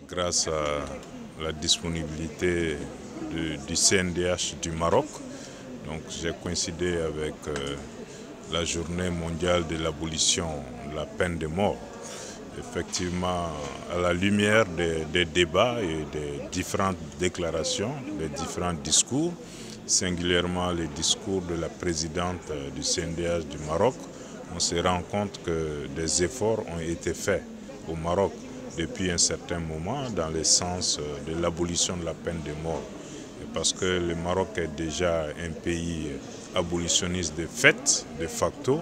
grâce à la disponibilité du CNDH du Maroc. Donc j'ai coïncidé avec la journée mondiale de l'abolition de la peine de mort. Effectivement, à la lumière des débats et des différentes déclarations, des différents discours, singulièrement les discours de la présidente du CNDH du Maroc, on se rend compte que des efforts ont été faits au Maroc depuis un certain moment dans le sens de l'abolition de la peine de mort. Et parce que le Maroc est déjà un pays abolitionniste de fait, de facto,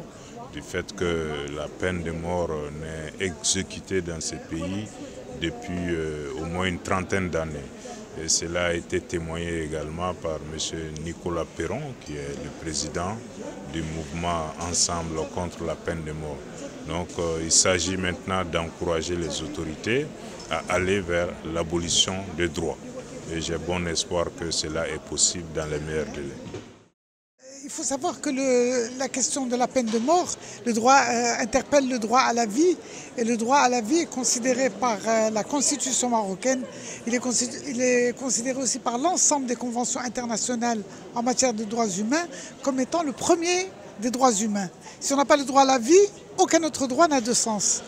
du fait que la peine de mort n'est exécutée dans ce pays depuis au moins une trentaine d'années. Et cela a été témoigné également par M. Nicolas Peron, qui est le président du mouvement Ensemble contre la peine de mort. Donc il s'agit maintenant d'encourager les autorités à aller vers l'abolition des droits. Et j'ai bon espoir que cela est possible dans les meilleurs délais. Il faut savoir que la question de la peine de mort, interpelle le droit à la vie, et le droit à la vie est considéré par la Constitution marocaine, il est considéré aussi par l'ensemble des conventions internationales en matière de droits humains comme étant le premier des droits humains. Si on n'a pas le droit à la vie, aucun autre droit n'a de sens.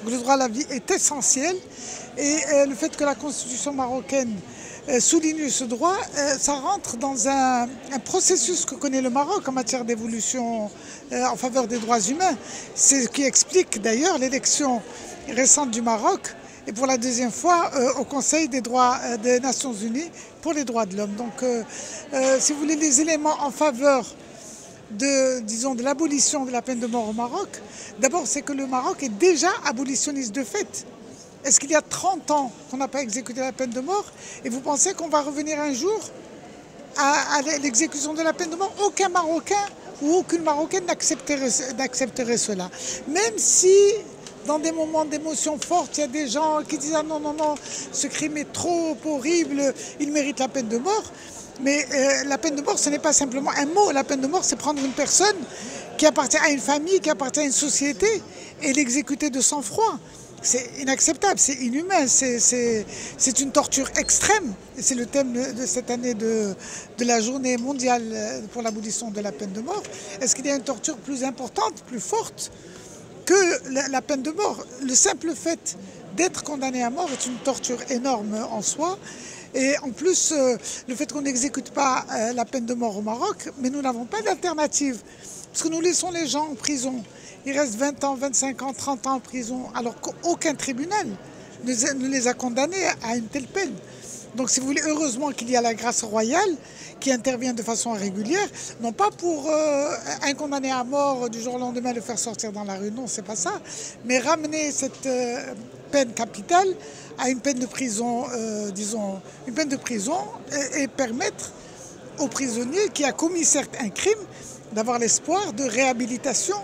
Donc le droit à la vie est essentiel, et le fait que la Constitution marocaine souligne ce droit, ça rentre dans un processus que connaît le Maroc en matière d'évolution en faveur des droits humains. C'est ce qui explique d'ailleurs l'élection récente du Maroc, et pour la deuxième fois au Conseil des droits des Nations Unies pour les droits de l'homme. Donc si vous voulez, les éléments en faveur de l'abolition de la peine de mort au Maroc, d'abord c'est que le Maroc est déjà abolitionniste de fait. Est-ce qu'il y a 30 ans qu'on n'a pas exécuté la peine de mort? Et vous pensez qu'on va revenir un jour à l'exécution de la peine de mort? Aucun Marocain ou aucune Marocaine n'accepterait cela. Même si, dans des moments d'émotion forte, il y a des gens qui disent « Ah non, non, non, ce crime est trop horrible, il mérite la peine de mort ». Mais la peine de mort, ce n'est pas simplement un mot. La peine de mort, c'est prendre une personne qui appartient à une famille, qui appartient à une société, et l'exécuter de sang-froid. C'est inacceptable, c'est inhumain, c'est une torture extrême. Et c'est le thème de cette année de la journée mondiale pour l'abolition de la peine de mort. Est-ce qu'il y a une torture plus importante, plus forte que la peine de mort? Le simple fait d'être condamné à mort est une torture énorme en soi. Et en plus, le fait qu'on n'exécute pas la peine de mort au Maroc, mais nous n'avons pas d'alternative. Parce que nous laissons les gens en prison. Ils restent 20 ans, 25 ans, 30 ans en prison, alors qu'aucun tribunal ne les a condamnés à une telle peine. Donc si vous voulez, heureusement qu'il y a la grâce royale qui intervient de façon régulière, non pas pour un condamné à mort du jour au lendemain le faire sortir dans la rue, non, c'est pas ça, mais ramener cette peine capitale à une peine de prison, disons, une peine de prison, et permettre au prisonnier qui a commis certes un crime d'avoir l'espoir de réhabilitation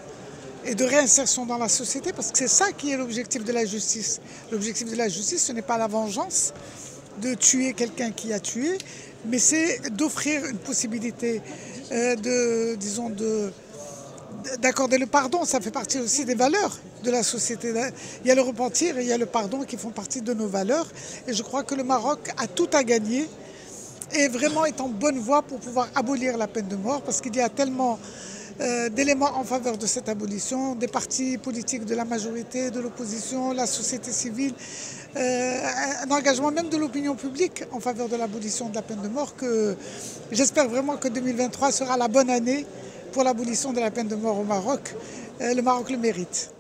et de réinsertion dans la société, parce que c'est ça qui est l'objectif de la justice. L'objectif de la justice, ce n'est pas la vengeance, de tuer quelqu'un qui a tué, mais c'est d'offrir une possibilité d'accorder le pardon. Ça fait partie aussi des valeurs de la société. Il y a le repentir et il y a le pardon qui font partie de nos valeurs. Et je crois que le Maroc a tout à gagner et vraiment est en bonne voie pour pouvoir abolir la peine de mort, parce qu'il y a tellement d'éléments en faveur de cette abolition, des partis politiques de la majorité, de l'opposition, la société civile, un engagement même de l'opinion publique en faveur de l'abolition de la peine de mort, que j'espère vraiment que 2023 sera la bonne année pour l'abolition de la peine de mort au Maroc. Le Maroc le mérite.